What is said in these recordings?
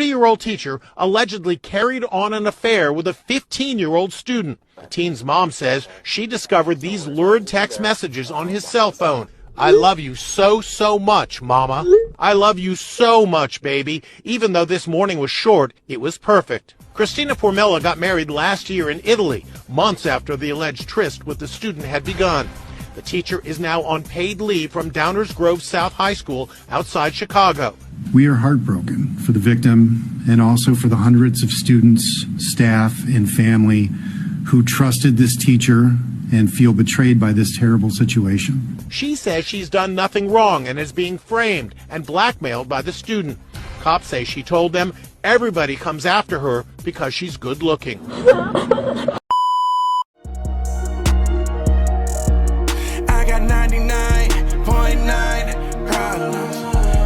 30-year-old teacher allegedly carried on an affair with a 15-year-old student. The teen's mom says she discovered these lurid text messages on his cell phone. I love you so, so much, Mama. I love you so much, baby. Even though this morning was short, it was perfect. Christina Formella got married last year in Italy, months after the alleged tryst with the student had begun. The teacher is now on paid leave from Downers Grove South High School outside Chicago. We are heartbroken for the victim and also for the hundreds of students, staff, and family who trusted this teacher and feel betrayed by this terrible situation. She says she's done nothing wrong and is being framed and blackmailed by the student. Cops say she told them everybody comes after her because she's good looking. I got 99.9 problems.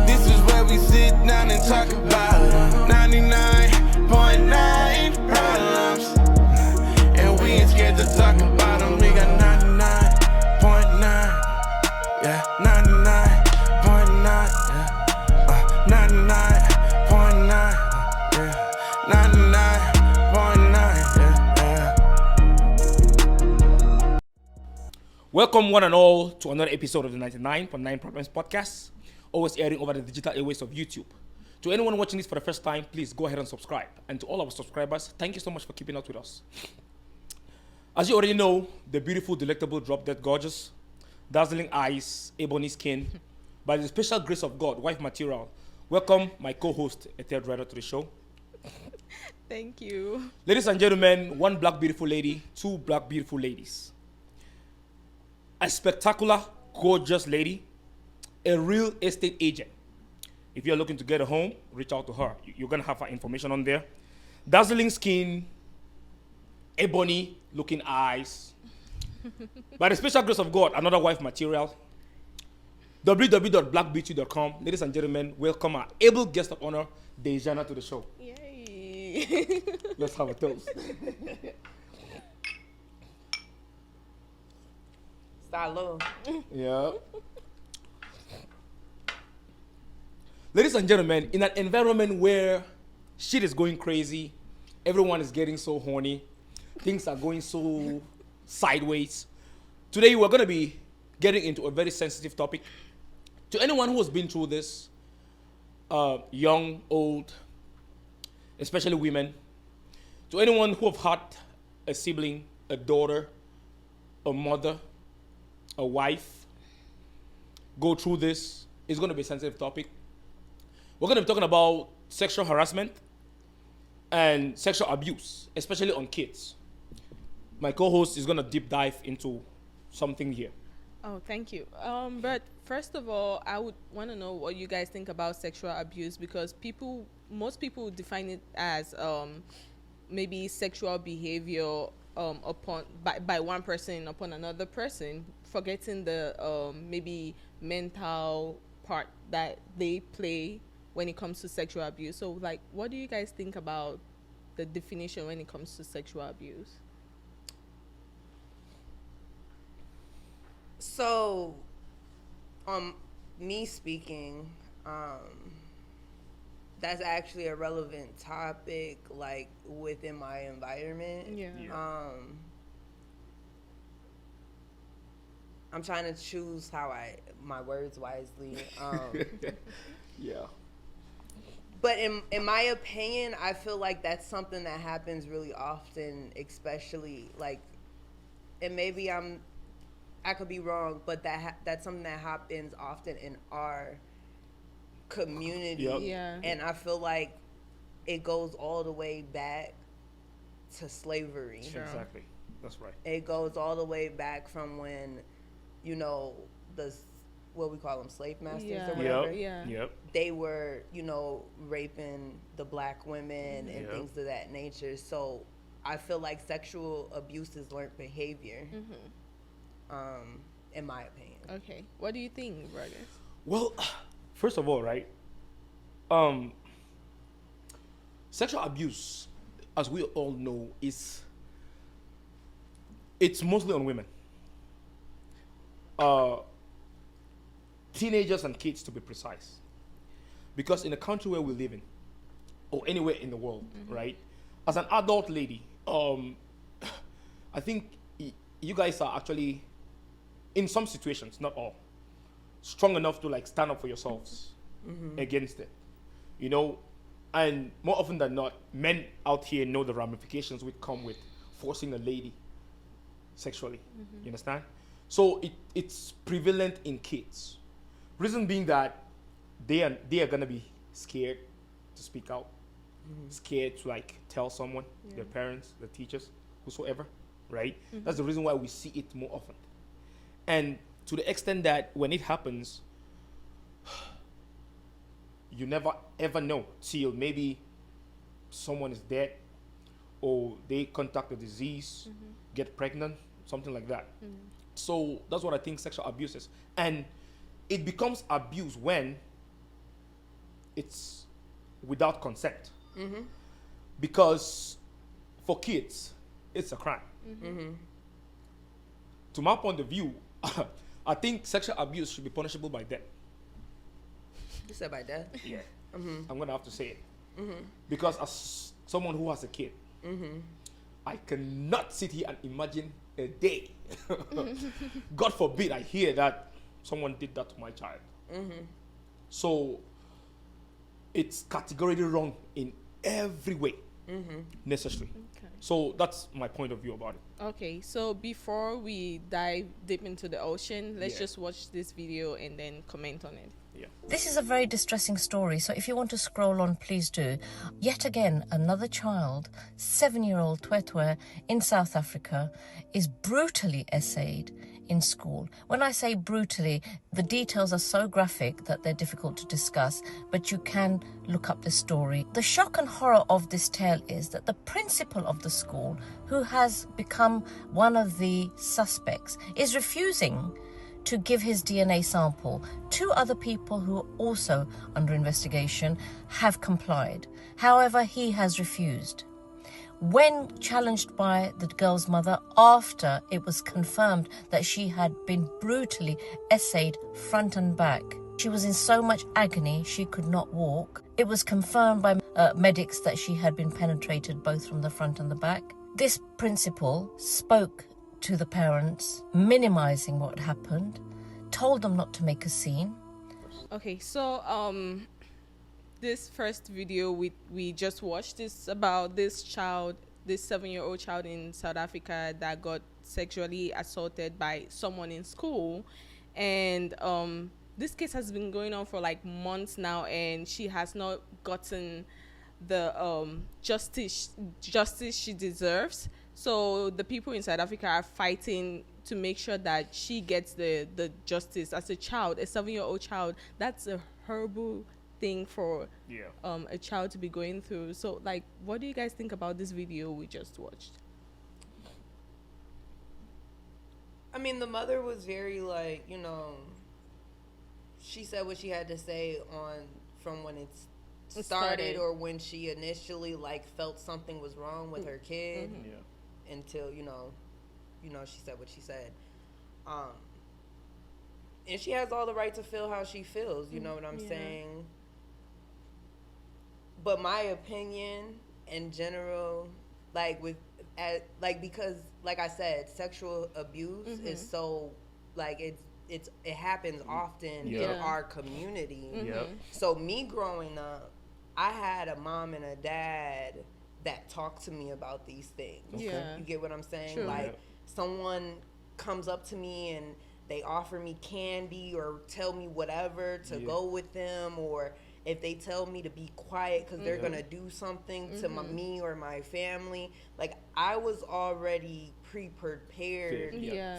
This is where we sit down and talk about it. 99.9 problems. And we ain't scared to talk about them. We got 99.9. Yeah, 99.9. Yeah, 99.9. Yeah, 99.9. Yeah. Welcome one and all to another episode of the 99.9 Problems Podcast, always airing over the digital airways of YouTube. To anyone watching this for the first time, please go ahead and subscribe. And to all our subscribers, thank you so much for keeping up with us. As you already know, the beautiful, delectable, drop-dead gorgeous, dazzling eyes, ebony skin, by the special grace of God, wife material. Welcome my co-host, a third writer to the show. Thank you. Ladies and gentlemen, one black beautiful lady, two black beautiful ladies. A spectacular, gorgeous lady, a real estate agent. If you're looking to get a home, reach out to her. You're going to have her information on there. Dazzling skin, ebony looking eyes. By the special grace of God, another wife material. www.blackbeauty.com. Ladies and gentlemen, welcome our able guest of honor, Dejana, to the show. Yay. Let's have a toast. Salud. Yeah. Ladies and gentlemen, in an environment where shit is going crazy, everyone is getting so horny, things are going so sideways. Today we're going to be getting into a very sensitive topic. To anyone who has been through this, young, old, especially women, to anyone who have had a sibling, a daughter, a mother, a wife, go through this, it's going to be a sensitive topic. We're going to be talking about sexual harassment and sexual abuse, especially on kids. My co-host is going to deep dive into something here. Oh, thank you. But first of all, I would want to know what you guys think about sexual abuse, because most people define it as maybe sexual behavior by one person upon another person, forgetting the maybe mental part that they play when it comes to sexual abuse. So, like, what do you guys think about the definition when it comes to sexual abuse? So, me speaking, that's actually a relevant topic, like, within my environment. Yeah. I'm trying to choose my words wisely. Yeah. But in my opinion, I feel like that's something that happens really often, especially, like, and maybe I could be wrong, but that's something that happens often in our community. Yep. Yeah. And I feel like it goes all the way back to slavery. Sure. Exactly. That's right. It goes all the way back from when, what we call them, slave masters or whatever. Yep. They were, raping the black women and things of that nature. So I feel like sexual abuse is learned behavior, in my opinion. Okay. What do you think, Burgess? Well, first of all, right, sexual abuse, as we all know, it's mostly on women. Teenagers and kids, to be precise. Because in the country where we live in, or anywhere in the world, right? As an adult lady, I think you guys are actually, in some situations, not all, strong enough to like stand up for yourselves against it, you know. And more often than not, men out here know the ramifications which come with forcing a lady sexually. You understand? So it's prevalent in kids. Reason being that they are gonna be scared to speak out, scared to like tell someone, their parents, the teachers, whosoever, right? That's the reason why we see it more often. And to the extent that when it happens, you never ever know till maybe someone is dead or they contract a disease, get pregnant, something like that. So that's what I think sexual abuse is. And it becomes abuse when it's without consent. Because for kids, it's a crime. To my point of view, I think sexual abuse should be punishable by death. You said by death? Yeah. I'm going to have to say it. Because as someone who has a kid, I cannot sit here and imagine a day. God forbid I hear that someone did that to my child. So it's categorically wrong in every way necessary. Okay. So that's my point of view about it. Okay, so before we dive deep into the ocean, let's Yeah. just watch this video and then comment on it. Yeah. This is a very distressing story, so if you want to scroll on, please do. Yet again, another child, 7-year-old Twetwe in South Africa, is brutally essayed in school. When I say brutally, the details are so graphic that they're difficult to discuss, but you can look up the story. The shock and horror of this tale is that the principal of the school, who has become one of the suspects, is refusing to give his DNA sample. 2 other people who are also under investigation have complied. However, he has refused. When challenged by the girl's mother after it was confirmed that she had been brutally essayed front and back, she was in so much agony she could not walk. It was confirmed by medics that she had been penetrated both from the front and the back. This principal spoke to the parents, minimizing what happened, told them not to make a scene. Okay, so this first video we just watched is about this child, this 7-year-old child in South Africa that got sexually assaulted by someone in school, and this case has been going on for like months now, and she has not gotten the justice she deserves. So the people in South Africa are fighting to make sure that she gets the justice. As a child, a 7-year-old child, that's a horrible thing for a child to be going through. So like, what do you guys think about this video we just watched? I mean, the mother was very like, you know, she said what she had to say from when it started or when she initially like felt something was wrong with her kid. Until you know she said what she said, and she has all the right to feel how she feels, you know what I'm saying. But my opinion in general, like because like I said, sexual abuse is so like it happens often in our community. So me growing up, I had a mom and a dad that talk to me about these things. You get what I'm saying? True. Like someone comes up to me and they offer me candy or tell me whatever to go with them, or if they tell me to be quiet because they're gonna do something to me or my family. Like I was already pre-prepared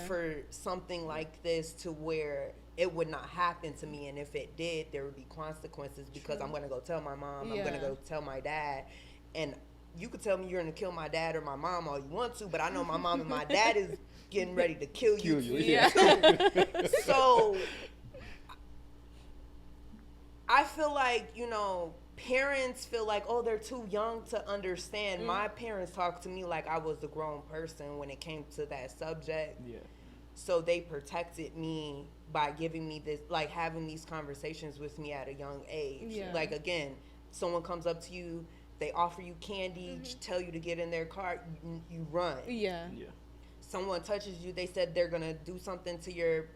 for something like this, to where it would not happen to me, and if it did, there would be consequences, because I'm gonna go tell my mom, I'm gonna go tell my dad. And you could tell me you're gonna kill my dad or my mom all you want to, but I know my mom and my dad is getting ready to kill you. So I feel like, you know, parents feel like, oh, they're too young to understand. My parents talked to me like I was a grown person when it came to that subject. So they protected me by giving me this, like having these conversations with me at a young age. Like again, someone comes up to you, they offer you candy, tell you to get in their car, you run. Yeah. Yeah. Someone touches you, they said they're gonna do something to your,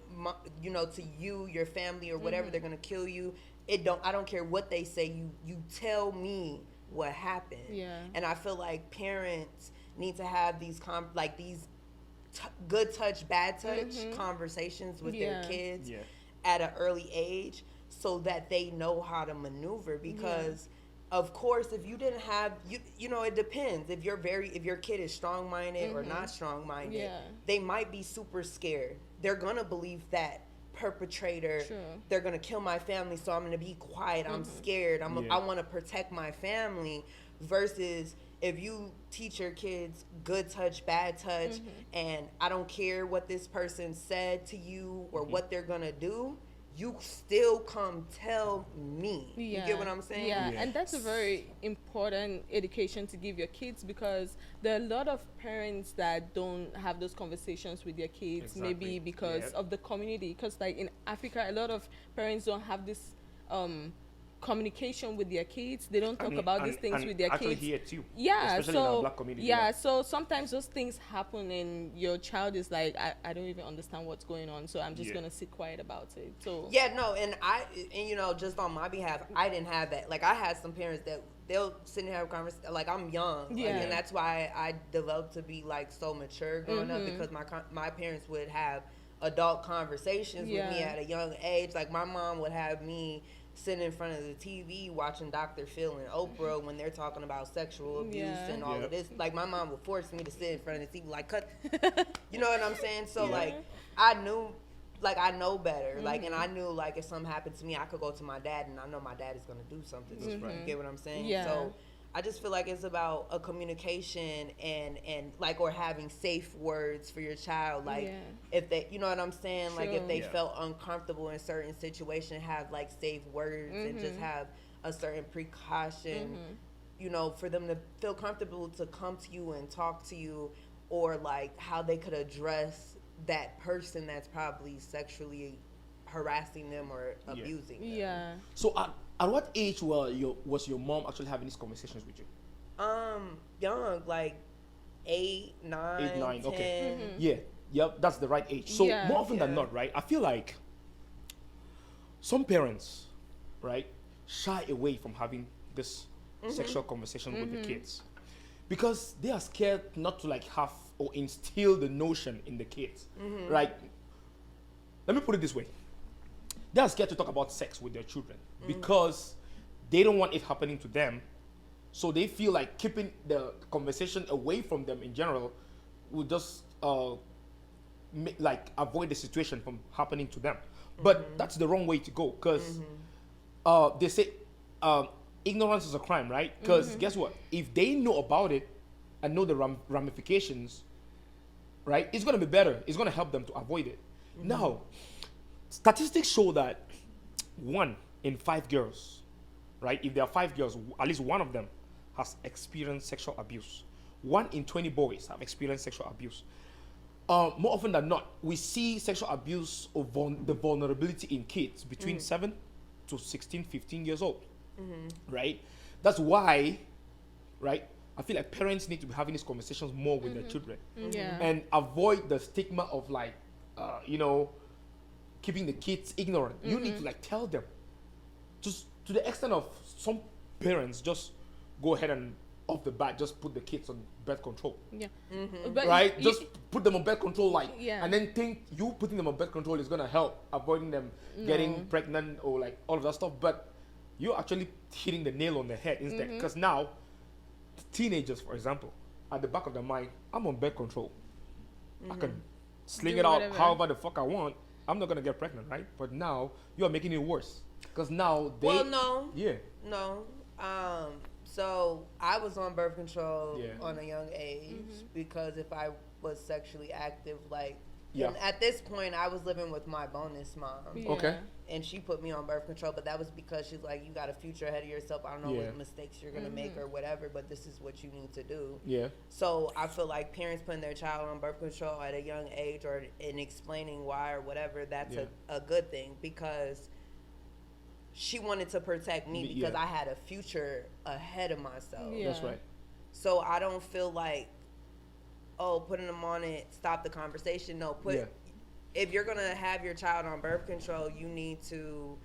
to you, your family, or whatever. They're gonna kill you. I don't care what they say. You tell me what happened. Yeah. And I feel like parents need to have these good touch, bad touch conversations with their kids at an early age, so that they know how to maneuver. Because of course, if you didn't have, it depends. If your kid is strong-minded or not strong-minded, they might be super scared. They're gonna believe that perpetrator. True. They're gonna kill my family, so I'm gonna be quiet. I'm scared. I want to protect my family. Versus if you teach your kids good touch, bad touch, and I don't care what this person said to you or what they're gonna do, you still come tell me. You get what I'm saying? Yeah, and that's a very important education to give your kids, because there are a lot of parents that don't have those conversations with their kids, maybe because of the community. Because like in Africa, a lot of parents don't have this communication with their kids. They don't talk about these things with their actually kids. here too. Yeah, especially in our black community. yeah, so sometimes those things happen and your child is like, I don't even understand what's going on, so I'm just gonna sit quiet about it. So just on my behalf, I didn't have that. Like, I had some parents that they'll sit and have a conversation. Like, I'm young, and that's why I developed to be like so mature growing up, because my parents would have adult conversations with me at a young age. Like, my mom would have me sitting in front of the TV watching Dr. Phil and Oprah when they're talking about sexual abuse and all of this. Like, my mom would force me to sit in front of the TV, like, cut. You know what I'm saying? So, like, I knew, like, I know better. Like, and I knew, like, if something happened to me, I could go to my dad, and I know my dad is going to do something. You get what I'm saying? Yeah. So, I just feel like it's about a communication and like, or having safe words for your child. Like, if they, you know what I'm saying? Like, if they felt uncomfortable in certain situations, have like safe words and just have a certain precaution, for them to feel comfortable to come to you and talk to you, or like how they could address that person that's probably sexually harassing them or abusing them. yeah. So at what age was your mom actually having these conversations with you? Young, like 8, 9, 8, 9, 10. okay. Yep, that's the right age. So more often than not, right, I feel like some parents, right, shy away from having this sexual conversation with the kids, because they are scared not to like have or instill the notion in the kids. Right? Let me put it this way. They are scared to talk about sex with their children because they don't want it happening to them. So they feel like keeping the conversation away from them in general will just avoid the situation from happening to them. But that's the wrong way to go, because they say ignorance is a crime, right? Because guess what? If they know about it and know the ramifications, right, it's going to be better. It's going to help them to avoid it. Now, statistics show that 1 in 5 girls, right, if there are 5 girls, at least one of them has experienced sexual abuse. 1 in 20 boys have experienced sexual abuse. More often than not, we see sexual abuse of the vulnerability in kids between 7 to 16, 15 years old, right? That's why, right, I feel like parents need to be having these conversations more with their children and avoid the stigma of like, keeping the kids ignorant. You need to like tell them, just to the extent of some parents just go ahead and off the bat just put the kids on birth control. But right? Just put them on birth control, and then think you putting them on birth control is gonna help avoiding them getting pregnant or like all of that stuff. But you're actually hitting the nail on the head instead, because now teenagers, for example, at the back of their mind, I'm on birth control. I can sling it out however the fuck I want. I'm not gonna get pregnant, right? But now you are making it worse, because now they. Well, no. Yeah. No. So I was on birth control on a young age because if I was sexually active, like, and at this point I was living with my bonus mom. Okay. And she put me on birth control, but that was because she's like, you got a future ahead of yourself. I don't know what mistakes you're gonna make or whatever, but this is what you need to do. Yeah. So I feel like parents putting their child on birth control at a young age or in explaining why or whatever, that's a good thing, because she wanted to protect me because Yeah. I had a future ahead of myself. Yeah. That's right. So I don't feel like, oh, putting them on it, stop the conversation. No, Yeah. if you're gonna have your child on birth control, you need to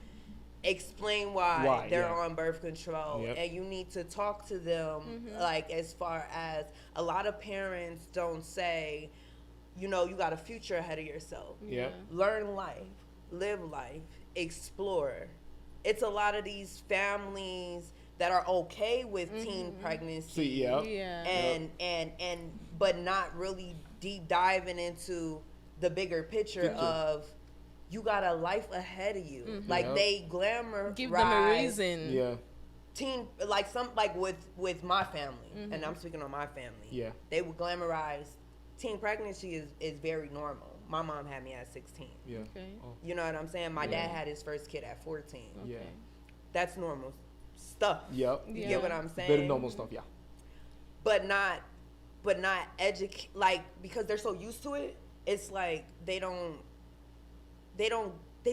explain why, Why, they're yeah. on birth control, Yep. and you need to talk to them. Like, as far as a lot of parents don't say, you know, you got a future ahead of yourself. Yeah. Learn life, live life, explore. It's a lot of these families that are okay with teen pregnancy. See, yeah. Yeah. And but not really deep diving into the bigger picture of, you got a life ahead of you. Like, Yep. they glamour Give them a reason. Yeah. teen, like with my family, and I'm speaking on my family. Yeah. They would glamorize teen pregnancy is very normal. My mom had me at 16. Yeah. Okay. Oh, You know what I'm saying? My Yeah. dad had his first kid at 14. yeah. Okay. That's normal stuff. Yep. You Yeah. get what I'm saying? Very normal stuff. Yeah. But not educate, like, because they're so used to it. It's like they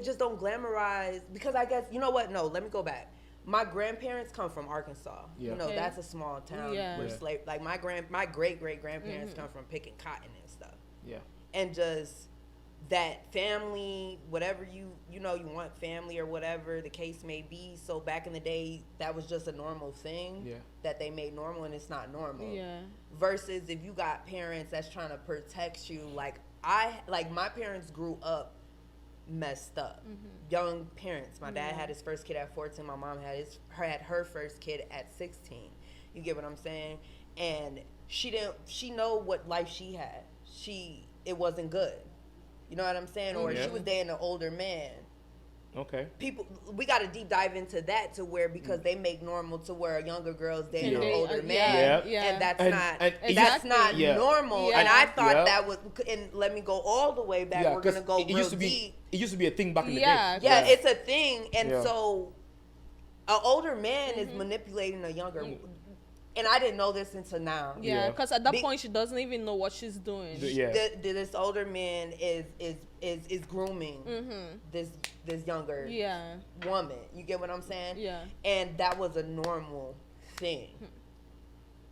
just don't glamorize, because I guess, you know what? No, let me go back. My grandparents come from Arkansas. Yeah. You know, Okay. that's a small town Yeah. where Yeah. like my great grandparents come from picking cotton and stuff. Yeah. And just that family, whatever you know, you want family or whatever the case may be. So back in the day, that was just a normal thing Yeah. that they made normal, and it's not normal. Yeah. Versus if you got parents that's trying to protect you, like my parents grew up messed up. Young parents. My dad had his first kid at 14. My mom had her first kid at 16. You get what I'm saying? And she know what life she had. It wasn't good. You know what I'm saying? Or Yeah. she was dating an older man. Okay. People, we got to deep dive into that, to where, because they make normal to where a younger girl's dating Yeah. an older Yeah. man, Yeah. and that's And- not and it that's used- not Yeah. normal. Yeah. And I thought Yeah. that was, and let me go all the way back. Yeah. We're 'Cause gonna go it real used to be. deep. It used to be a thing back in the Yeah. day. Yeah, it's a thing, and Yeah. so an older man is manipulating a younger. And I didn't know this until now. Yeah, Yeah. because at that Big- point she doesn't even know what she's doing. Yeah. This older man is grooming this younger Yeah. woman. You get what I'm saying? Yeah. And that was a normal thing.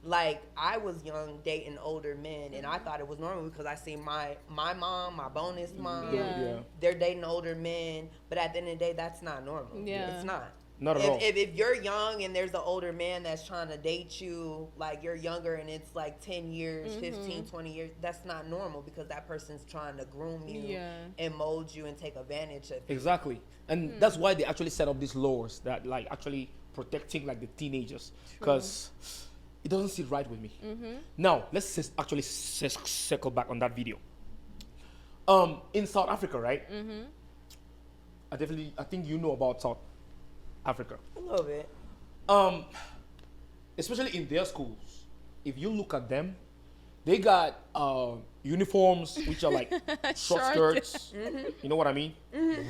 Like, I was young dating older men, and I thought it was normal because I seen my mom, my bonus mom, Yeah. they're dating older men. But at the end of the day, that's not normal. Yeah. It's not. Not at all. If you're young and there's an older man that's trying to date you, like you're younger and it's like 10 years, 15, 20 years, that's not normal, because that person's trying to groom you Yeah. and mold you and take advantage of you. Exactly. And that's why they actually set up these laws that, like, actually protecting, like, the teenagers, because it doesn't sit right with me. Now let's actually circle back on that video. In South Africa, right? I think you know about South Africa. A little bit. Especially in their schools, if you look at them, they got uniforms which are like short skirts. You know what I mean?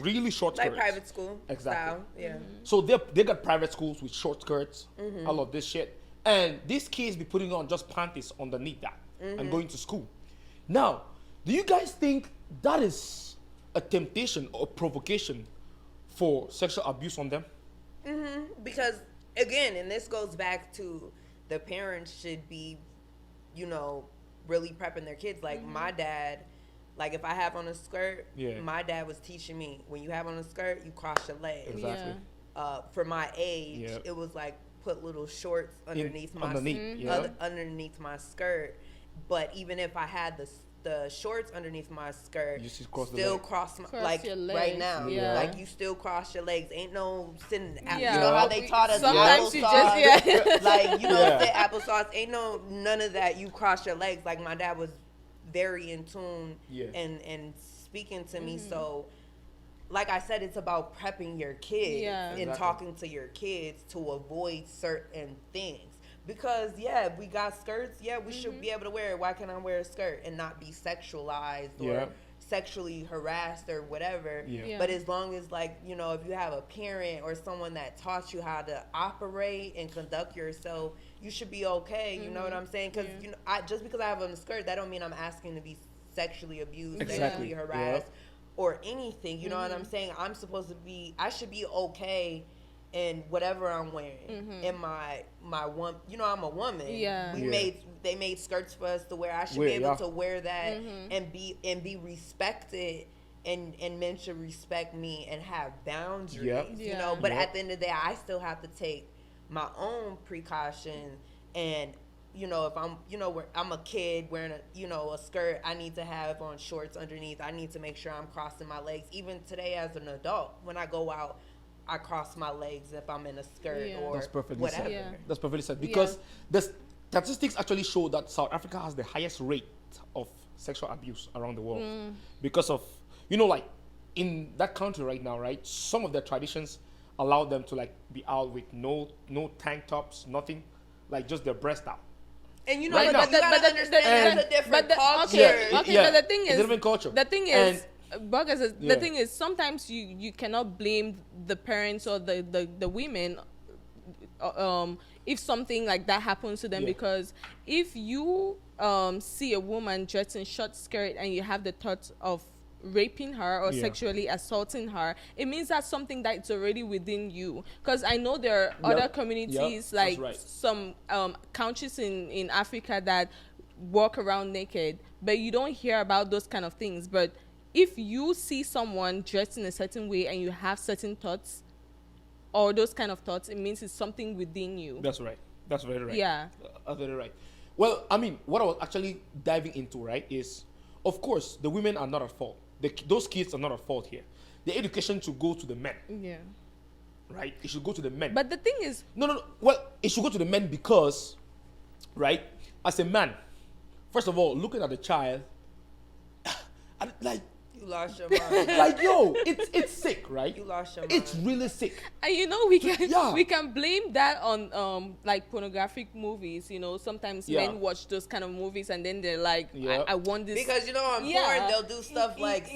Really short Like skirts. private school Exactly. style. Yeah. So they got private schools with short skirts, all of this shit. And these kids be putting on just panties underneath that and going to school. Now, do you guys think that is a temptation or provocation for sexual abuse on them? Because, again, and this goes back to, the parents should be, really prepping their kids. Like, my dad, like, if I have on a skirt, Yeah. my dad was teaching me, when you have on a skirt, you cross your legs. Exactly. For my age, Yep. it was like, put little shorts underneath my yeah. underneath my skirt. But even if I had the shorts underneath my skirt, You just cross the still leg. cross my, Cross like your right legs, now, yeah. like you still cross your legs. Ain't no sitting. Yeah. You know how they taught us Sometimes you applesauce? just Like, Yeah. say applesauce. Ain't none of that. You cross your legs. Like, my dad was very in tune Yeah. and speaking to me. So, like I said, it's about prepping your kids Yeah. and Exactly. talking to your kids to avoid certain things. Because, yeah, we got skirts. Yeah, we should be able to wear it. Why can't I wear a skirt and not be sexualized or Yeah. sexually harassed or whatever? Yeah. Yeah. But as long as, like, if you have a parent or someone that taught you how to operate and conduct yourself, you should be okay. You know what I'm saying? Because just because I have on a skirt, that don't mean I'm asking to be sexually abused, Exactly. sexually harassed, or anything. You know what I'm saying? I should be okay and whatever I'm wearing, and my one, I'm a woman. Yeah. They made skirts for us to wear. I should be able to wear that and be respected. And men should respect me and have boundaries, But at the end of the day, I still have to take my own precautions. And if I'm a kid wearing a skirt, I need to have on shorts underneath. I need to make sure I'm crossing my legs. Even today, as an adult, when I go out, I cross my legs if I'm in a skirt or That's perfectly whatever. said. Yeah. That's perfectly said because the statistics actually show that South Africa has the highest rate of sexual abuse around the world because of like in that country right now, right? Some of their traditions allow them to like be out with no tank tops, nothing, like just their breast out. And you Right gotta understand that's a different culture. But the thing is, it's a different culture. The thing is, the thing is, sometimes you cannot blame the parents or the women if something like that happens to them, because if you see a woman dressed in short skirt and you have the thought of raping her or sexually assaulting her, it means that's something that's already within you. Because I know there are other communities like some countries in Africa that walk around naked, but you don't hear about those kind of things. But if you see someone dressed in a certain way and you have certain thoughts or those kind of thoughts, it means it's something within you. That's right. That's very right. Yeah. Very right. Well, I mean, what I was actually diving into, right, is, of course, the women are not at fault. Those kids are not at fault here. The education should go to the men. Yeah. Right? It should go to the men. But the thing is... No. Well, it should go to the men because, right, as a man, first of all, looking at the child, like... You lost your mind. Like, yo, it's sick, right? You lost your mind. It's really sick. And we can blame that on like pornographic movies. Sometimes men watch those kind of movies and then they're like, I want this. Because on porn they'll do stuff like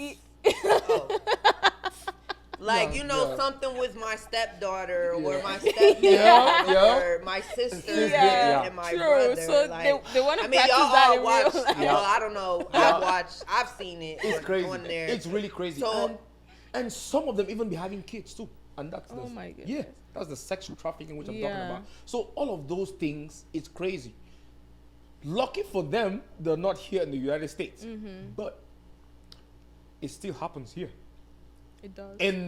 something with my stepdaughter or my stepdad or my sister and my brother. So like, they want to practice y'all that all watch. Well, I don't know. I've seen it. It's crazy. On there. It's really crazy. So, and some of them even be having kids too. And that's my goodness. Yeah, that's the sexual trafficking which I'm talking about. So all of those things, it's crazy. Lucky for them, they're not here in the United States. But it still happens here. It does. In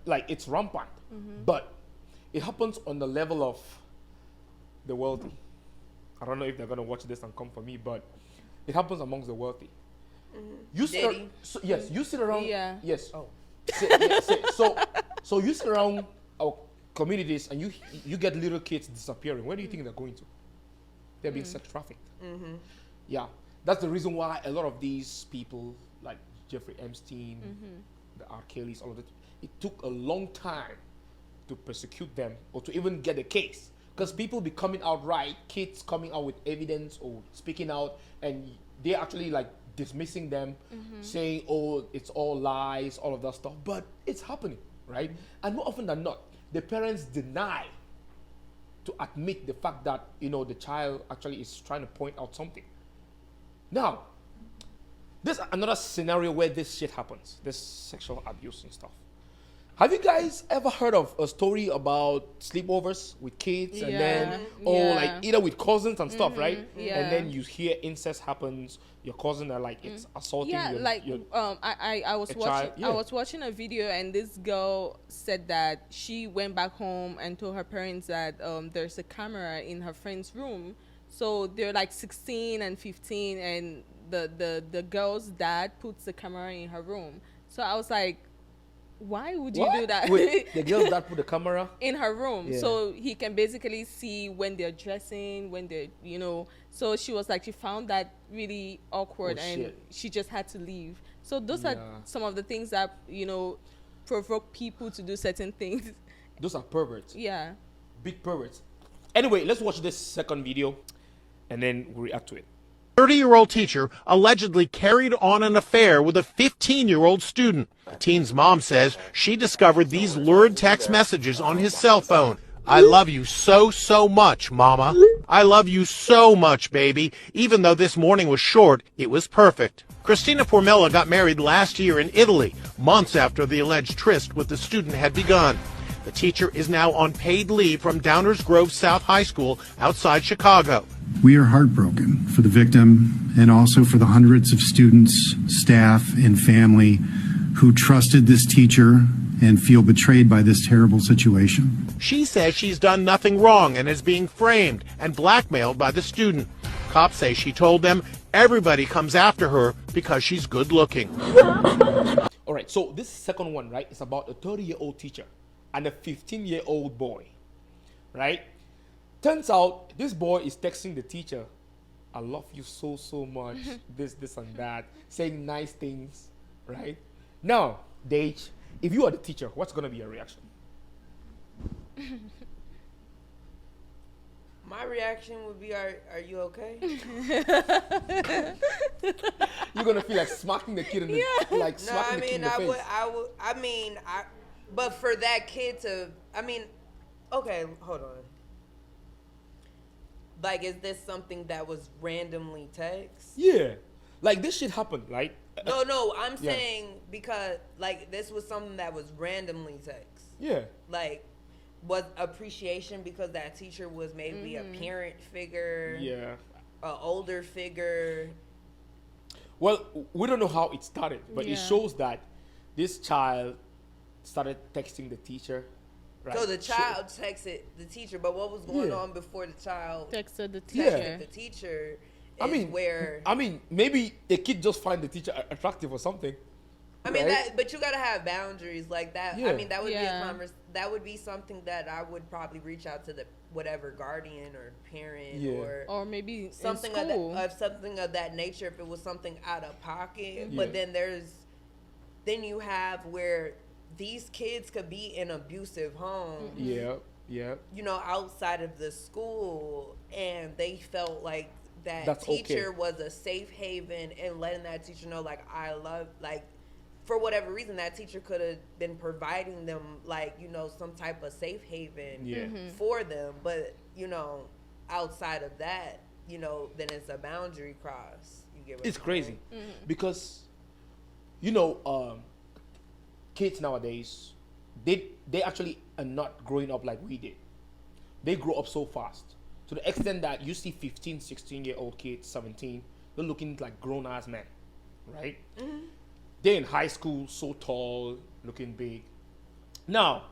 like it's rampant, but it happens on the level of the wealthy. I don't know if they're gonna watch this and come for me, but it happens amongst the wealthy. You sit, you sit around. Yeah. Yes. Oh. So you sit around our communities and you get little kids disappearing. Where do you think they're going to? They're being sex trafficked. Yeah, that's the reason why a lot of these people like Jeffrey Epstein. The R. Kelly's, all of it. It took a long time to persecute them or to even get a case, because people be coming out kids coming out with evidence or speaking out, and they're actually like dismissing them, saying, "Oh, it's all lies," all of that stuff. But it's happening, right? And more often than not, the parents deny to admit the fact that the child actually is trying to point out something. Now, there's another scenario where this shit happens, this sexual abuse and stuff. Have you guys ever heard of a story about sleepovers with kids and then, like either with cousins and stuff, right? Yeah. And then you hear incest happens, your cousin are like, it's assaulting I was watching a video and this girl said that she went back home and told her parents that there's a camera in her friend's room. So they're like 16 and 15 and the girl's dad puts the camera in her room. So I was like, why would you do that? Wait, the girl's dad put the camera in her room, so he can basically see when they're dressing, when they're, So she was like, she found that really awkward, and she just had to leave. So those are some of the things that provoke people to do certain things. Those are perverts. Yeah. Big perverts. Anyway, let's watch this second video, and then we'll react to it. 30-year-old teacher allegedly carried on an affair with a 15-year-old student. Teen's mom says she discovered these lurid text messages on his cell phone. I love you so, so much, Mama. I love you so much, baby. Even though this morning was short, it was perfect. Christina Formella got married last year in Italy, months after the alleged tryst with the student had begun. The teacher is now on paid leave from Downers Grove South High School outside Chicago. We are heartbroken for the victim and also for the hundreds of students, staff, and family who trusted this teacher and feel betrayed by this terrible situation. She says she's done nothing wrong and is being framed and blackmailed by the student. Cops say she told them everybody comes after her because she's good looking. All right, so this second one, right, is about a 30-year-old teacher and a 15-year-old boy, right? Turns out this boy is texting the teacher, I love you so, so much, this, and that, saying nice things, right? Now, Dage, if you are the teacher, what's going to be your reaction? My reaction would be, are you okay? You're going to feel like smacking the kid in the, like smacking the kid in the face. But for that kid to, okay, hold on. Like, is this something that was randomly text? Yeah. Like, this shit happened, right? No, I'm saying because, like, this was something that was randomly text. Yeah. Like, was appreciation because that teacher was maybe a parent figure. Yeah. An older figure. Well, we don't know how it started, but it shows that this child started texting the teacher. Right? So the child texted the teacher, but what was going on before the child texted the teacher? Texted the teacher. Maybe the kid just find the teacher attractive or something. But you gotta have boundaries like that. Yeah. That would be that would be something that I would probably reach out to the whatever guardian or parent or maybe something something of that nature if it was something out of pocket. But then you have where these kids could be in abusive homes. Yeah. You know, outside of the school, and they felt like that teacher was a safe haven, and letting that teacher know, like, I love, like, for whatever reason, that teacher could have been providing them, like, you know, some type of safe haven for them. But, you know, outside of that, you know, then it's a boundary cross. You get what it's crazy because, you know, kids nowadays, they actually are not growing up like we did. They grow up so fast to the extent that you see 15, 16-year-old kids, 17, they're looking like grown-ass men, right? They're in high school, so tall, looking big. Now,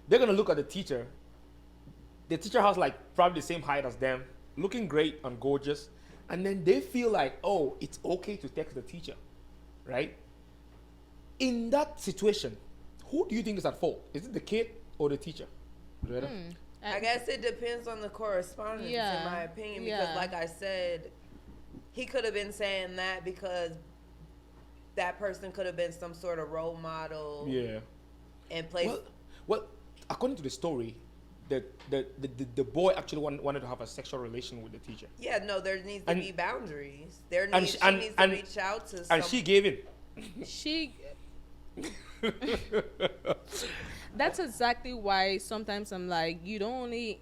they're going to look at the teacher. The teacher has like probably the same height as them, looking great and gorgeous. And then they feel like, oh, it's okay to text the teacher, right? In that situation, who do you think is at fault? Is it the kid or the teacher? I guess it depends on the correspondence, in my opinion, because like I said, he could have been saying that because that person could have been some sort of role model. Yeah. And Well, according to the story, the boy actually wanted to have a sexual relation with the teacher. Yeah, no, there needs to be boundaries. She needs to reach out to someone. And she gave in. That's exactly why sometimes I'm like, you don't only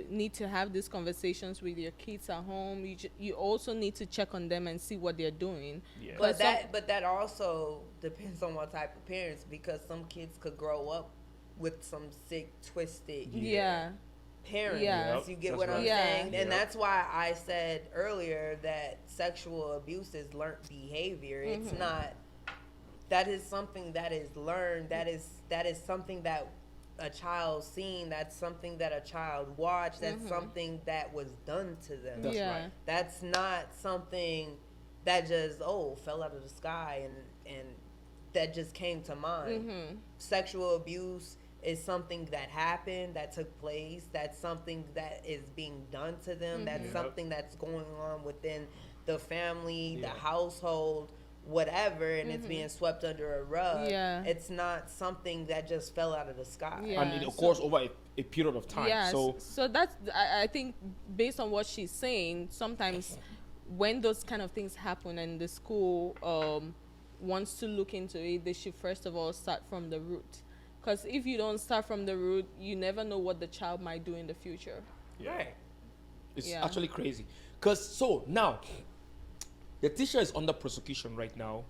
need to have these conversations with your kids at home. You also need to check on them and see what they're doing. Yeah. But that also depends on what type of parents, because some kids could grow up with some sick, twisted parents. Yeah. You get what I'm saying? And that's why I said earlier that sexual abuse is learned behavior. It's not. That is something that is learned. That is something that a child seen. That's something that a child watched. That's something that was done to them. That's right. That's not something that just fell out of the sky and that just came to mind. Sexual abuse is something that happened, that took place. That's something that is being done to them. That's something that's going on within the family, the household, whatever, and it's being swept under a rug. It's not something that just fell out of the sky. And of course over a period of time. So that's, I think, based on what she's saying, sometimes when those kind of things happen and the school wants to look into it, they should first of all start from the root. Because if you don't start from the root, you never know what the child might do in the future. Right. It's actually crazy. Because now the teacher is under prosecution right now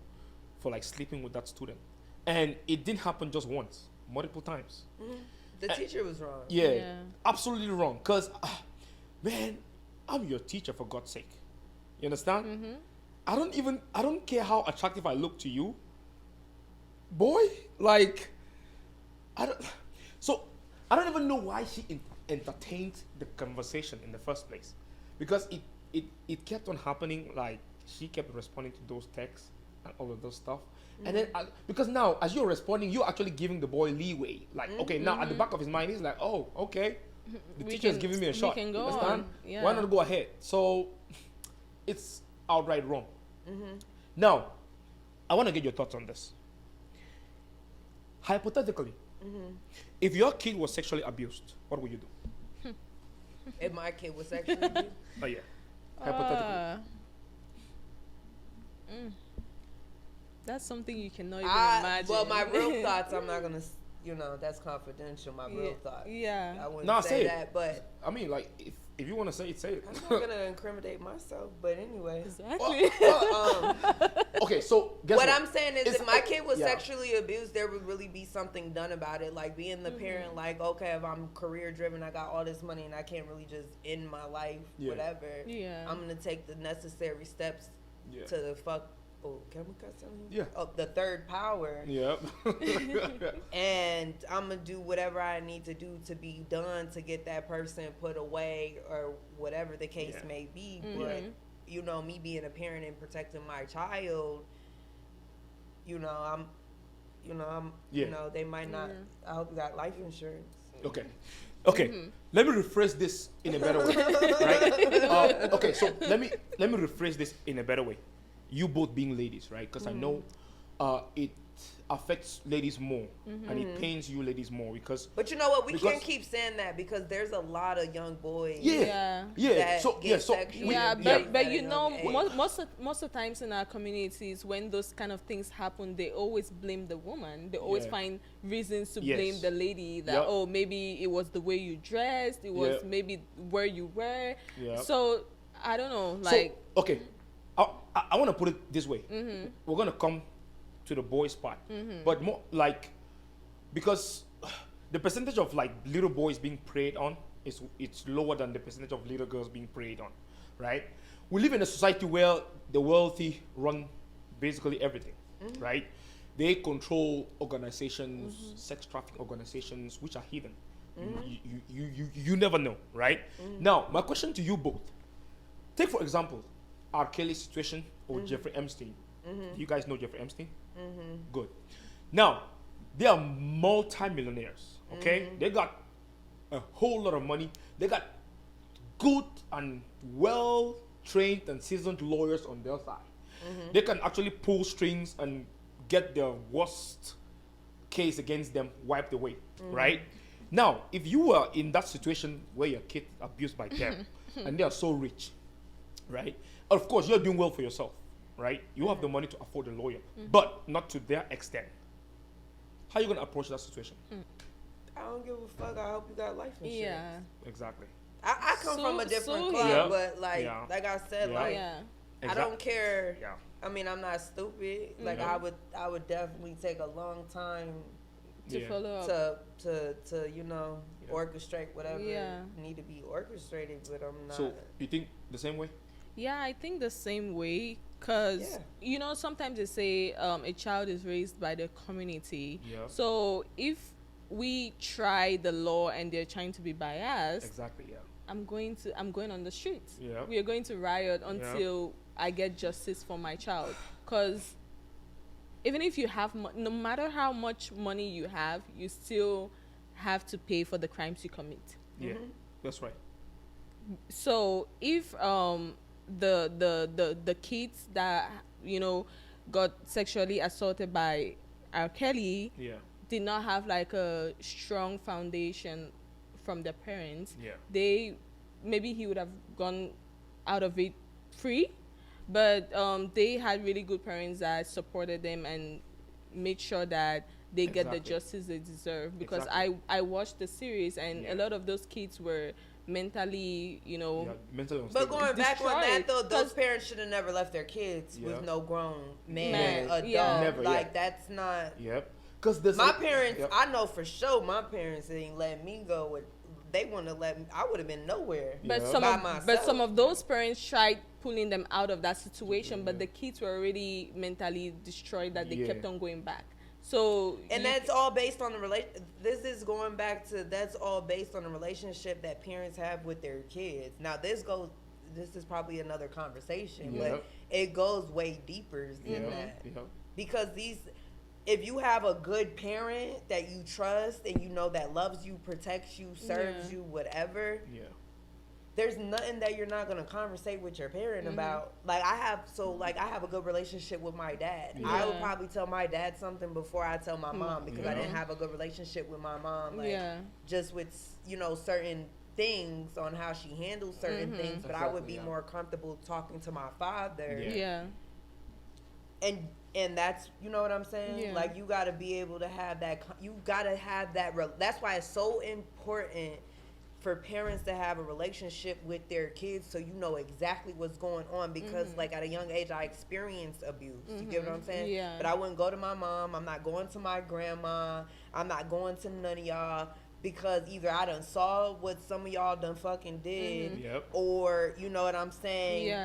for like sleeping with that student. And it didn't happen just once, multiple times. The teacher was wrong. Yeah, absolutely wrong. Cause, man, I'm your teacher for God's sake. You understand? I don't care how attractive I look to you, boy. Like, I don't even know why she entertained the conversation in the first place, because it kept on happening. Like, she kept responding to those texts and all of those stuff. And then, because now, as you're responding, you're actually giving the boy leeway. Like, okay, now at the back of his mind, he's like, oh, okay, the teacher is giving me a shot. We can go Understand? on. Yeah. Why not go ahead? So, it's outright wrong. Now, I want to get your thoughts on this. Hypothetically, if your kid was sexually abused, what would you do? If my kid was sexually abused, Oh, yeah. Hypothetically. That's something you cannot even imagine. well, my real thoughts, I'm not gonna, that's confidential. My real thoughts. Yeah. I wouldn't Nah, say say it. that, but I mean, like, if you want to say it, say it. I'm not gonna incriminate myself. But anyway, Exactly. Okay, so guess what what? I'm saying is, It's- if my kid was yeah. sexually abused, there would really be something done about it. Like being the parent, like, okay, if I'm career driven, I got all this money, and I can't really just end my life, Yeah. whatever. Yeah. I'm gonna take the necessary steps Yeah. to the fuck. Oh, can we cut something? Yeah. Oh, the third power. Yep. And I'm gonna do whatever I need to do to be done to get that person put away or whatever the case Yeah. may be. But me being a parent and protecting my child, I'm they might not. I hope you got life insurance. Okay. Let me rephrase this in a better way. Right? Okay. So let me rephrase this in a better way. You both being ladies, right? Because I know it affects ladies more, and it pains you ladies more because. But you know what? We because- can't keep saying that because there's a lot of young boys. Yeah. that So get so sexually Yeah, abused but at but a you young know, age. most of the times in our communities, when those kind of things happen, they always blame the woman. They always Yeah. find reasons to Yes. blame the lady. That Yep. oh, maybe it was the way you dressed. It was Yep. maybe where you were. Yep. So I don't know, like. So, okay, I want to put it this way. We're gonna come to the boys part, but more like because the percentage of like little boys being preyed on it's lower than the percentage of little girls being preyed on, right? We live in a society where the wealthy run basically everything, right? They control organizations, sex trafficking organizations, which are hidden. You never know, right? Now, my question to you both: take for example, R. Kelly's situation or Jeffrey Epstein. Do you guys know Jeffrey Epstein? Good. Now, they are multi-millionaires, okay? They got a whole lot of money. They got good and well-trained and seasoned lawyers on their side. They can actually pull strings and get the worst case against them wiped away, right? Now, if you were in that situation where your kid abused by them and they are so rich, right? Of course, you're doing well for yourself, right? You have the money to afford a lawyer, but not to their extent. How are you going to approach that situation? I don't give a fuck. I hope you got life insurance. Yeah. Exactly. I come from a different so club, Yeah. but like Yeah. like I said, Yeah. like Yeah. I don't care. Yeah. I mean, I'm not stupid. Like Yeah. I would definitely take a long time To Yeah. follow up. to orchestrate whatever Yeah. need to be orchestrated, but I'm not. So, you think the same way? Yeah, I think the same way. Because, sometimes they say a child is raised by the community. Yeah. So if we try the law and they're trying to be biased, Exactly, yeah. I'm going on the streets. Yeah. We are going to riot until I get justice for my child. Because even if you have, no matter how much money you have, you still have to pay for the crimes you commit. Yeah, that's right. So if the kids that got sexually assaulted by R. Kelly Yeah. did not have like a strong foundation from their parents, Yeah. maybe he would have gone out of it free, but they had really good parents that supported them and made sure that they get the Exactly. justice they deserve. Because Exactly. I watched the series and Yeah. a lot of those kids were mentally, Yeah, mentally But unstable. going back on that though, those 'Cause- parents should have never left their kids Yeah. with no grown man, Man, adult. yeah. Never, like yeah. that's not. Yep. Because my parents, I know for sure my parents ain't letting me go with. They want to let me. I would have been nowhere. But some of those parents tried pulling them out of that situation, but the kids were already mentally destroyed that they kept on going back. So that's all based on the This is going back to that's all based on the relationship that parents have with their kids. Now this is probably another conversation, but it goes way deeper than that. Because if you have a good parent that you trust and you know that loves you, protects you, serves you, whatever, there's nothing that you're not gonna conversate with your parent about. Like I have a good relationship with my dad. I would probably tell my dad something before I tell my mom because I didn't have a good relationship with my mom. Just with certain things on how she handles certain things, but I would be more comfortable talking to my father. And that's, you know what I'm saying? Like you got to be able to have that. You got to have that. That's why it's so important for parents to have a relationship with their kids, so you know exactly what's going on. Because like at a young age, I experienced abuse. You get what I'm saying? Yeah. But I wouldn't go to my mom. I'm not going to my grandma. I'm not going to none of y'all. Because either I done saw what some of y'all done fucking did, or you know what I'm saying?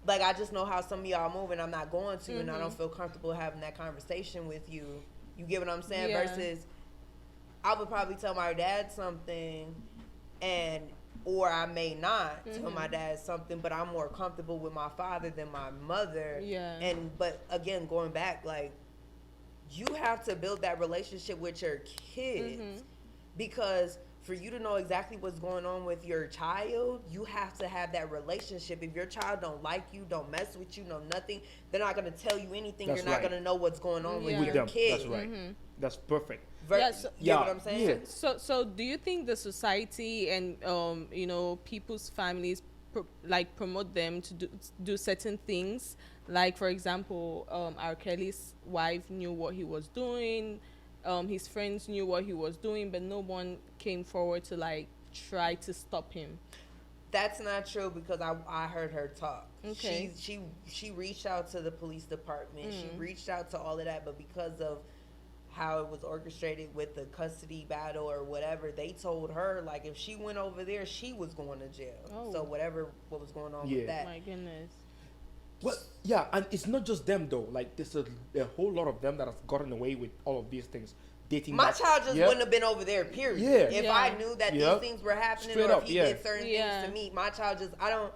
Like I just know how some of y'all move, and I'm not going to, and I don't feel comfortable having that conversation with you. You get what I'm saying? Versus, I would probably tell my dad something, or I may not tell my dad something, but I'm more comfortable with my father than my mother. But again, going back, like you have to build that relationship with your kids. Because for you to know exactly what's going on with your child, you have to have that relationship. If your child don't like you, don't mess with you, know nothing, they're not going to tell you anything. You're not going to know what's going on with your kid. That's right. That's perfect. You know what I'm saying? So do you think the society and people's families promote them to do certain things? Like for example, R. Kelly's wife knew what he was doing. His friends knew what he was doing, but no one came forward to try to stop him. That's not true because I heard her talk. Okay. She reached out to the police department. She reached out to all of that, but because of how it was orchestrated with the custody battle or whatever, they told her if she went over there, she was going to jail. So what was going on with that? My goodness. Well, yeah, and it's not just them though. Like there's a whole lot of them that have gotten away with all of these things. Dating. My child just wouldn't have been over there. Period. Yeah. If I knew that these things were happening, straight or up, if he did certain things to me, my child I don't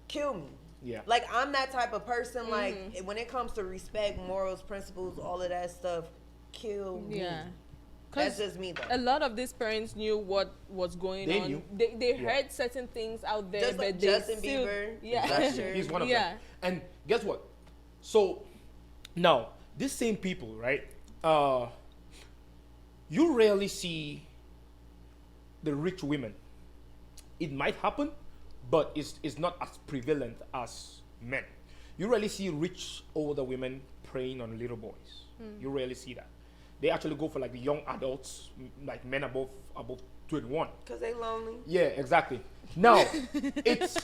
kill me. Yeah. Like I'm that type of person. Like when it comes to respect, morals, principles, all of that stuff, kill me. Yeah. That's just me though. A lot of these parents knew what was going on. Knew. They heard certain things out there, just like but Justin still, Bieber. Yeah. He's one of them. And guess what? So now these same people, right? You rarely see the rich women. It might happen, but it's not as prevalent as men. You rarely see rich older women preying on little boys. You rarely see that. They actually go for the young adults, like men above 21. Cause they lonely. Yeah, exactly. Now it's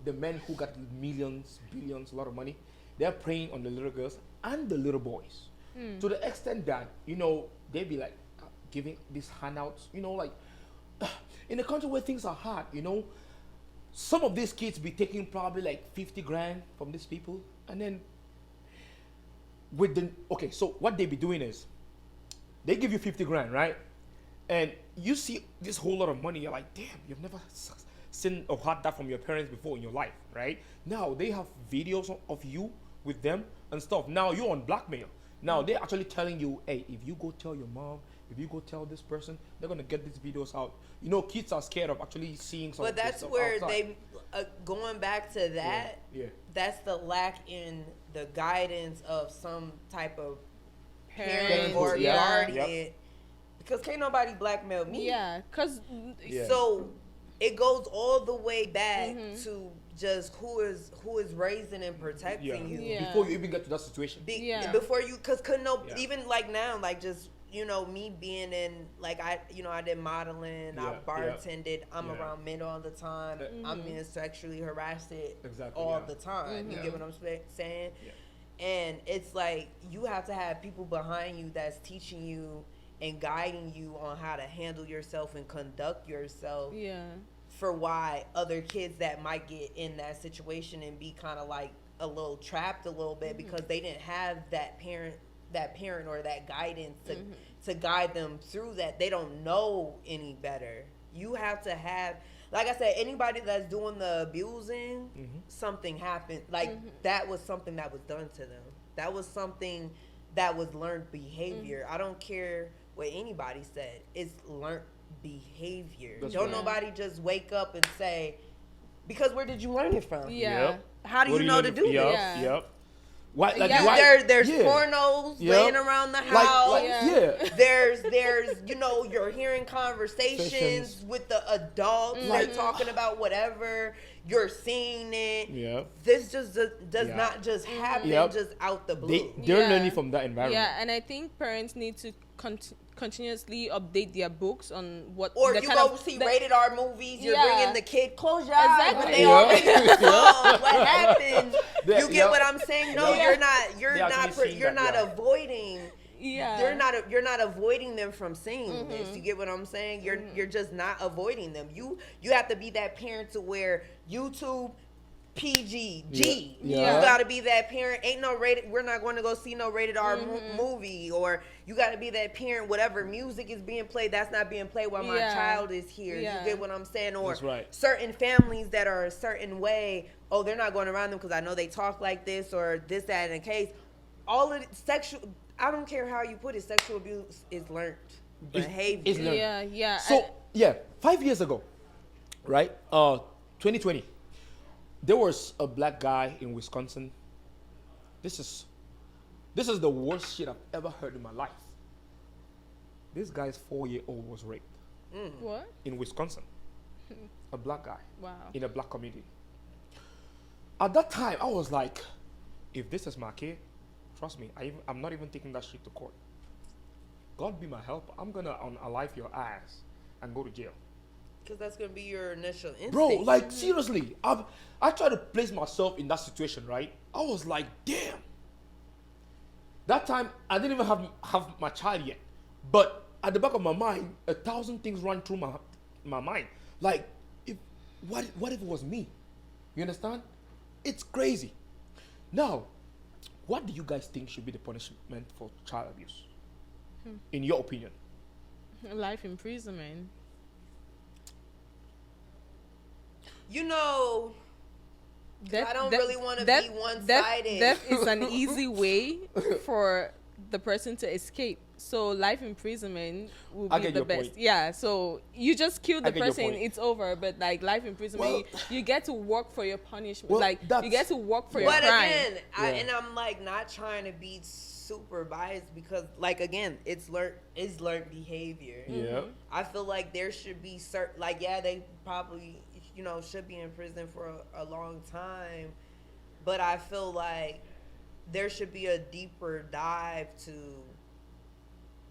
the men who got millions, billions, a lot of money. They're preying on the little girls and the little boys, to the extent that they be giving these handouts. In a country where things are hard, some of these kids be taking probably 50 grand from these people, and then so what they be doing is they give you 50 grand, right? And you see this whole lot of money, you're like, damn, you've never seen or had that from your parents before in your life, right? Now they have videos of you with them and stuff. Now you're on blackmail. Now they're actually telling you, hey, if you go tell your mom, if you go tell this person, they're gonna get these videos out. Kids are scared of actually seeing something. But that's where outside. They going back to that. Yeah. That's the lack in the guidance of some type of Parent or guardian. Yep. Because can't nobody blackmail me. Yeah, because so it goes all the way back to just who is raising and protecting you. Yeah. Before you even get to that situation. Before you, because even now, just me being in I did modeling, I bartended, I'm around men all the time, I'm being sexually harassed all the time. You get what I'm saying? And it's like you have to have people behind you that's teaching you and guiding you on how to handle yourself and conduct yourself. Yeah. For why other kids that might get in that situation and be kind of like a little trapped a little bit because they didn't have that parent or that guidance to guide them through that. They don't know any better. You have to have, like I said, anybody that's doing the abusing, something happened. Like that was something that was done to them. That was something that was learned behavior. I don't care what anybody said. It's learned behavior. Don't nobody just wake up and say, because where did you learn it from? Yeah. Yep. How do you know to do this? Yep. Why? Like, Yeah. why? There's pornos laying around the house. There's you're hearing conversations with the adults. They're talking about whatever. You're seeing it. Yep. This just does not just happen just out the blue. They're learning from that environment. Yeah, and I think parents need to continuously update their books on what. Or the you kind go of, see rated R movies. You're Yeah. bringing the kid. Close your eyes. Exactly. But they already saw what happened. You get what I'm saying? No, Yeah. you're not avoiding. Yeah. You're not avoiding them from seeing this. You get what I'm saying? You're just not avoiding them. You have to be that parent to where YouTube PG G. Yeah. You gotta be that parent. Ain't no rated. We're not going to go see no rated R movie. Or you gotta be that parent. Whatever music is being played, that's not being played while my child is here. Yeah. You get what I'm saying? Or That's right. certain families that are a certain way. Oh, they're not going around them because I know they talk like this or this, that, and the case. All of it, sexual. I don't care how you put it. Sexual abuse is learned behavior. It's learned. Yeah. So 5 years ago, right? 2020, there was a black guy in Wisconsin. This is the worst shit I've ever heard in my life. This guy's 4-year-old was raped What? in Wisconsin. A black guy. Wow. In a black community. At that time, I was like, if this is my kid, trust me, I'm not even taking that shit to court. God be my help. I'm gonna unalive your ass and go to jail. Because that's going to be your initial instinct. Bro, like seriously, I try to place myself in that situation, right? I was like, damn. That time, I didn't even have my child yet. But at the back of my mind, 1,000 things run through my mind. Like, what if it was me? You understand? It's crazy. Now, what do you guys think should be the punishment for child abuse? In your opinion? Life imprisonment. You know, I don't really want to be one-sided. Death is an easy way for the person to escape. So life imprisonment will be the best. Point. Yeah. So you just kill the person, it's over. But like life imprisonment, Well, you get to work for your punishment. Well, like you get to work for your but crime. again, and I'm like not trying to be super biased because, like, again, it's learned behavior. Yeah. I feel like there should be certain, like, they probably should be in prison for a long time, but I feel like there should be a deeper dive to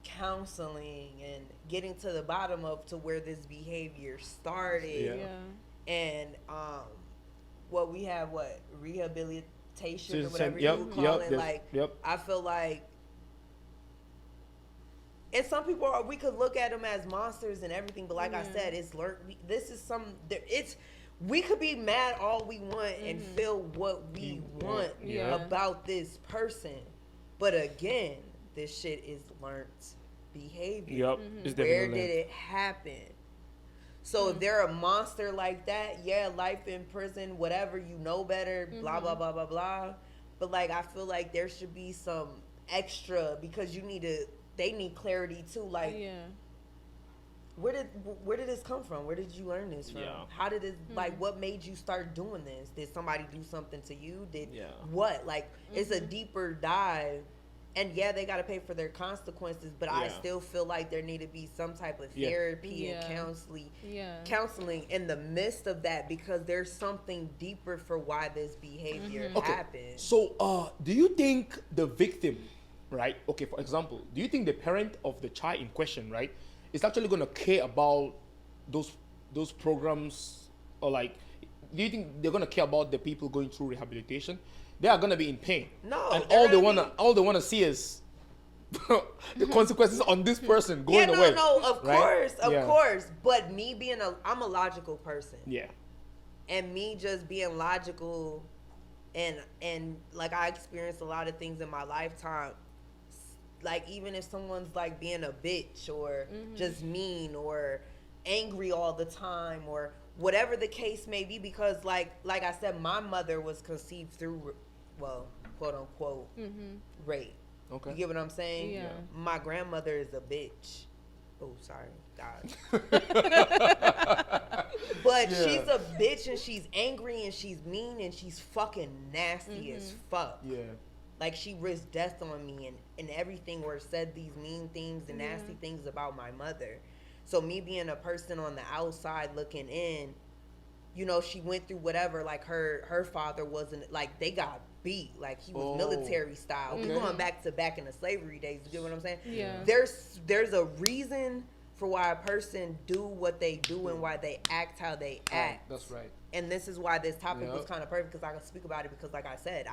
counseling and getting to the bottom of to where this behavior started. And what we have, rehabilitation or whatever you call it. I feel like, and some people we could look at them as monsters and everything, but like I said, it's learned. This is we could be mad all we want and feel what we want about this person, but again, this shit is learned behavior. Where did it happen? So if they're a monster like that, life in prison, whatever, you know better, blah blah blah blah blah. But like, I feel like there should be some extra because they need clarity too. Like, where did this come from? Where did you learn this from? How did this like? What made you start doing this? Did somebody do something to you? What? Like, it's a deeper dive. And they got to pay for their consequences, but I still feel like there need to be some type of therapy and counseling in the midst of that, because there's something deeper for why this behavior happens. So, do you think the victim, right? Okay, for example, do you think the parent of the child in question, right, is actually going to care about those programs, or like, do you think they're going to care about the people going through rehabilitation? they are gonna be in pain. No, and they're all they wanna see is the consequences on this person going away. Of right? course. But me being I'm a logical person. Yeah. And me just being logical, and like I experienced a lot of things in my lifetime. Like even if someone's like being a bitch or just mean or angry all the time or whatever the case may be, because like I said, my mother was conceived through, well, quote unquote, rape. Okay. You get what I'm saying? Yeah. My grandmother is a bitch. Oh, sorry, God. But she's a bitch and she's angry and she's mean and she's fucking nasty as fuck. Yeah. Like she risked death on me and everything, or said these mean things and nasty things about my mother. So me being a person on the outside looking in, you know, she went through whatever. Like her father wasn't, like, they got beat, like he was military style. We're going back in the slavery days. You get what I'm saying? Yeah. There's a reason for why a person do what they do and why they act how they act. That's right. And this is why this topic was kind of perfect, because I can speak about it, because like I said,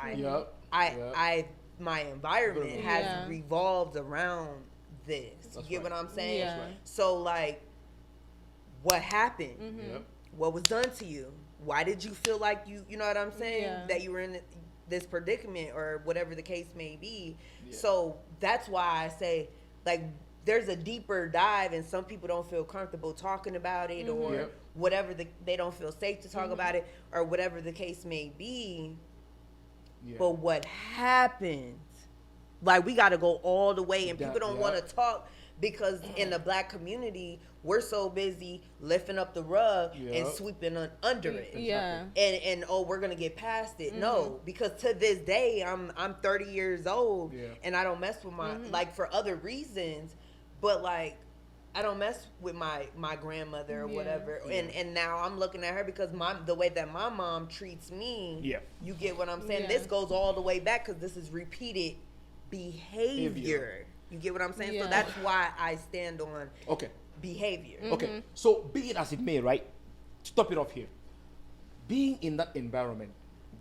my environment has revolved around this. That's you get what I'm saying? Yeah. So like, what happened? What was done to you? Why did you feel like you know what I'm saying? Yeah. That you were in this predicament or whatever the case may be. Yeah. So that's why I say, like, there's a deeper dive, and some people don't feel comfortable talking about it, or whatever they don't feel safe to talk about it, or whatever the case may be. Yeah. But what happens? Like, we got to go all the way, and people don't want to talk, because in the Black community, we're so busy lifting up the rug and sweeping under it. Yeah. And we're gonna get past it. No, because to this day, I'm 30 years old, and I don't mess with my like, for other reasons, but like, I don't mess with my grandmother or whatever. And now I'm looking at her, because the way that my mom treats me. Yeah. You get what I'm saying? This goes all the way back, because this is repeated behavior. You get what I'm saying? So that's why I stand on behavior. Okay, so be it as it may, right? Stop it off here. Being in that environment,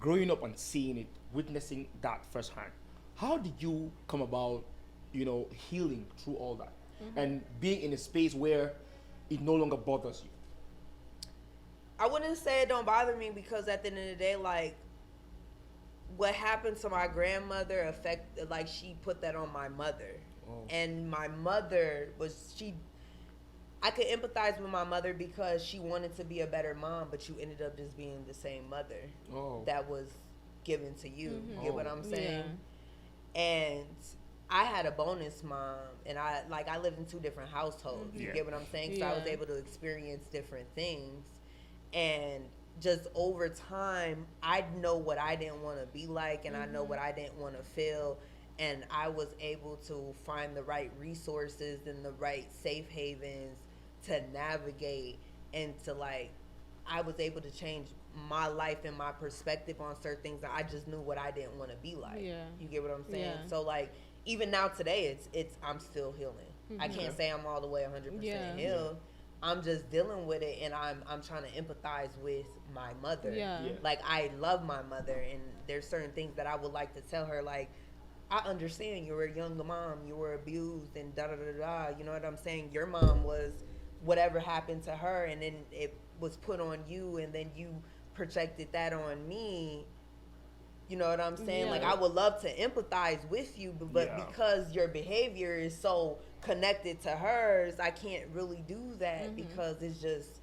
growing up and seeing it, witnessing that firsthand, how did you come about, healing through all that, and being in a space where it no longer bothers you? I wouldn't say it don't bother me, because at the end of the day, like, what happened to my grandmother she put that on my mother. And my mother I could empathize with my mother, because she wanted to be a better mom, but you ended up just being the same mother that was given to you. You get what I'm saying? Yeah. And I had a bonus mom, and I lived in 2 different households. You get what I'm saying? So I was able to experience different things. And just over time, I know what I didn't want to be like, and I know what I didn't want to feel. And I was able to find the right resources and the right safe havens to navigate, and to, like, I was able to change my life and my perspective on certain things that I just knew what I didn't want to be like. Yeah. You get what I'm saying? Yeah. So, like, even now today, it's I'm still healing. I can't say I'm all the way 100% healed. I'm just dealing with it, and I'm trying to empathize with my mother. Like, I love my mother, and there's certain things that I would like to tell her, like, I understand you were a young mom, you were abused, and da-da-da-da, you know what I'm saying? Your mom was, whatever happened to her, and then it was put on you, and then you projected that on me. You know what I'm saying? Like, I would love to empathize with you, but because your behavior is so connected to hers, I can't really do that, because it's just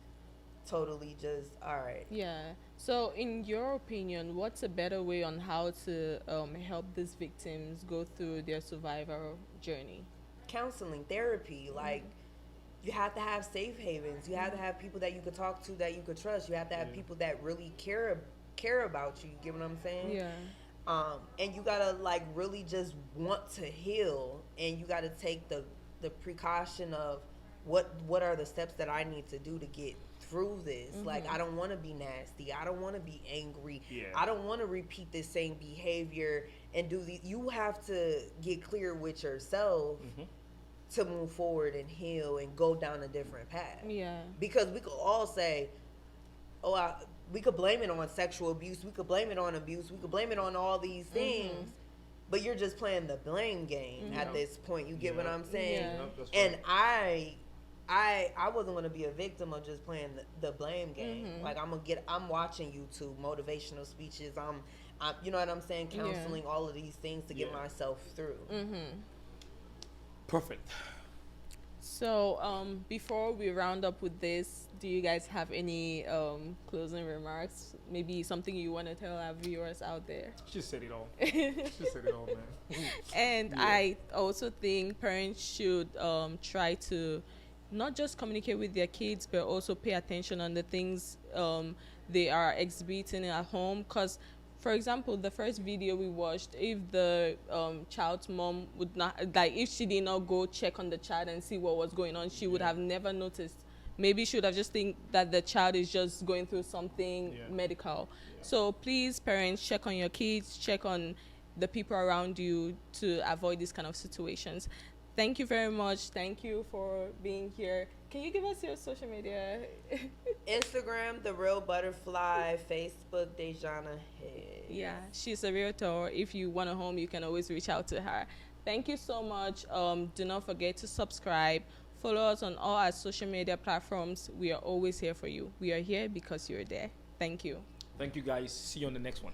totally just, all right. Yeah. So in your opinion, what's a better way on how to help these victims go through their survival journey? Counseling, therapy, like, you have to have safe havens. You have to have people that you could talk to, that you could trust. You have to have people that really care about you. You get what I'm saying? Yeah. And you gotta, like, really just want to heal, and you gotta take the precaution of what are the steps that I need to do to get through this. Like, I don't want to be nasty. I don't want to be angry. I don't want to repeat the same behavior and do the. You have to get clear with yourself to move forward and heal and go down a different path. Yeah. Because we could all say, "Oh, we could blame it on sexual abuse, we could blame it on abuse, we could blame it on all these things, but you're just playing the blame game at this point. You get what I'm saying? Yeah. That's And right. I wasn't gonna be a victim of just playing the blame game. Like I'm watching YouTube motivational speeches. I'm you know what I'm saying, counseling, all of these things to get myself through. Perfect. So, before we round up with this, do you guys have any closing remarks? Maybe something you want to tell our viewers out there? She said it all. She said it all, man. And I also think parents should try to not just communicate with their kids, but also pay attention on the things they are exhibiting at home. Because, for example, the first video we watched, if the child's mom would not, like, if she did not go check on the child and see what was going on, she would have never noticed. Maybe she would have just think that the child is just going through something medical. So please, parents, check on your kids, check on the people around you to avoid these kind of situations. Thank you very much. Thank you for being here. Can you give us your social media? Instagram, The Real Butterfly. Facebook, Dejana Head. Yeah, she's a realtor. If you want a home, you can always reach out to her. Thank you so much. Do not forget to subscribe. Follow us on all our social media platforms. We are always here for you. We are here because you're there. Thank you. Thank you, guys. See you on the next one.